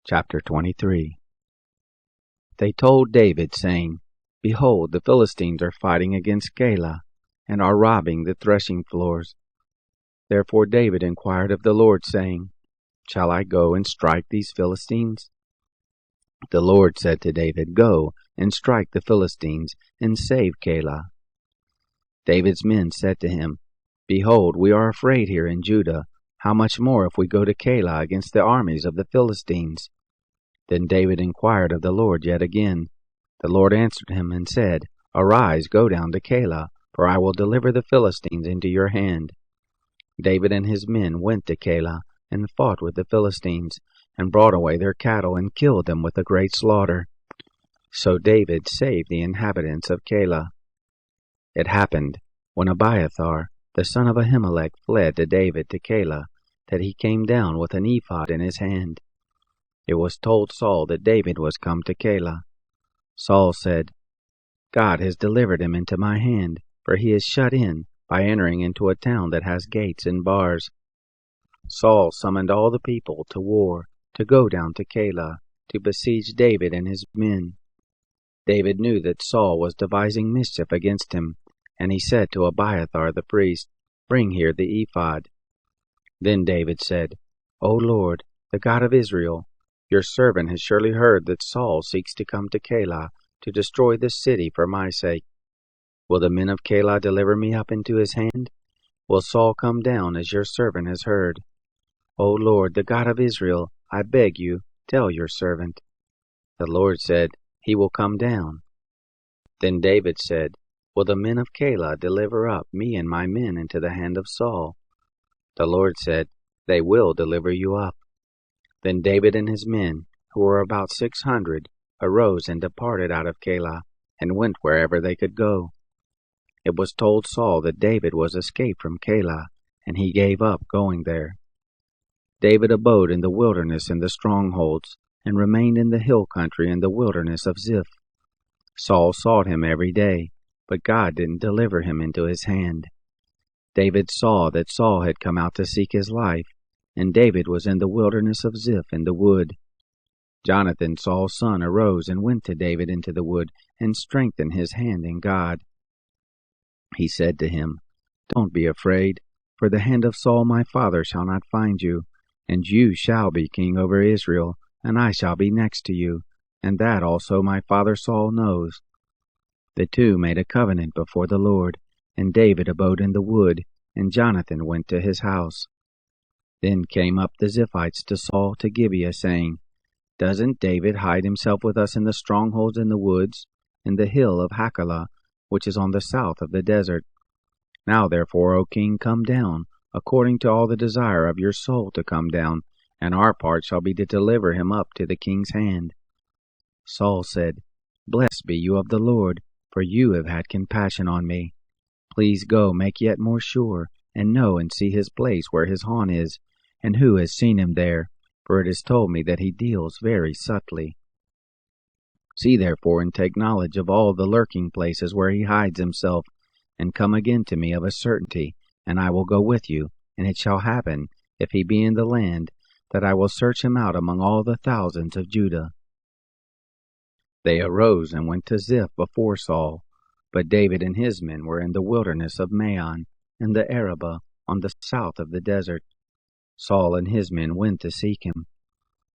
Chapter 23. They told David, saying, Behold, the Philistines are fighting against Keilah, and are robbing the threshing floors. Therefore David inquired of the Lord, saying, Shall I go and strike these Philistines? The Lord said to David, Go and strike the Philistines, and save Keilah. David's men said to him, Behold, we are afraid here in Judah. How much more if we go to Keilah against the armies of the Philistines? Then David inquired of the Lord yet again. The Lord answered him and said, Arise, go down to Keilah, for I will deliver the Philistines into your hand. David and his men went to Keilah, and fought with the Philistines, and brought away their cattle, and killed them with a great slaughter. So David saved the inhabitants of Keilah. It happened, when Abiathar, the son of Ahimelech, fled to David to Keilah, that he came down with an ephod in his hand. It was told Saul that David was come to Keilah. Saul said, God has delivered him into my hand, for he is shut in by entering into a town that has gates and bars. Saul summoned all the people to war, to go down to Keilah, to besiege David and his men. David knew that Saul was devising mischief against him, and he said to Abiathar the priest, Bring here the ephod. Then David said, O Lord, the God of Israel, your servant has surely heard that Saul seeks to come to Keilah to destroy this city for my sake. Will the men of Keilah deliver me up into his hand? Will Saul come down as your servant has heard? O Lord, the God of Israel, I beg you, tell your servant. The Lord said, He will come down. Then David said, Will the men of Keilah deliver up me and my men into the hand of Saul? The Lord said, They will deliver you up. Then David and his men, who were about 600, arose and departed out of Keilah, and went wherever they could go. It was told Saul that David was escaped from Keilah, and he gave up going there. David abode in the wilderness in the strongholds, and remained in the hill country in the wilderness of Ziph. Saul sought him every day, but God didn't deliver him into his hand. David saw that Saul had come out to seek his life, and David was in the wilderness of Ziph in the wood. Jonathan, Saul's son, arose and went to David into the wood, and strengthened his hand in God. He said to him, Don't be afraid, for the hand of Saul my father shall not find you, and you shall be king over Israel, and I shall be next to you, and that also my father Saul knows. The two made a covenant before the Lord, and David abode in the wood, and Jonathan went to his house. Then came up the Ziphites to Saul to Gibeah, saying, Doesn't David hide himself with us in the strongholds in the woods, in the hill of Hachilah, which is on the south of the desert? Now therefore, O king, come down, according to all the desire of your soul to come down, and our part shall be to deliver him up to the king's hand. Saul said, Blessed be you of the Lord, for you have had compassion on me. Please go, make yet more sure, and know and see his place where his haunt is, and who has seen him there, for it is told me that he deals very subtly. See therefore and take knowledge of all the lurking places where he hides himself, and come again to me of a certainty, and I will go with you, and it shall happen, if he be in the land, that I will search him out among all the thousands of Judah. They arose and went to Ziph before Saul, but David and his men were in the wilderness of Maon, in the Arabah, on the south of the desert. Saul and his men went to seek him.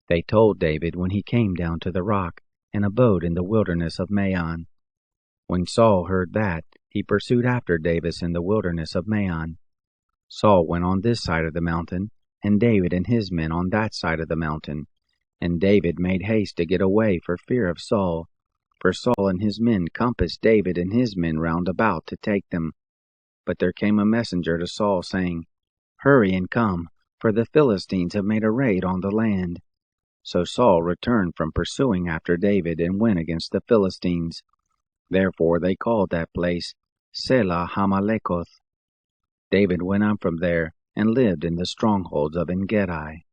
They told David when he came down to the rock, and abode in the wilderness of Maon. When Saul heard that, he pursued after David in the wilderness of Maon. Saul went on this side of the mountain, and David and his men on that side of the mountain. And David made haste to get away for fear of Saul, for Saul and his men compassed David and his men round about to take them. But there came a messenger to Saul, saying, Hurry and come, for the Philistines have made a raid on the land. So Saul returned from pursuing after David, and went against the Philistines. Therefore they called that place Selah Hamalekoth. David went on from there, and lived in the strongholds of En-gedi.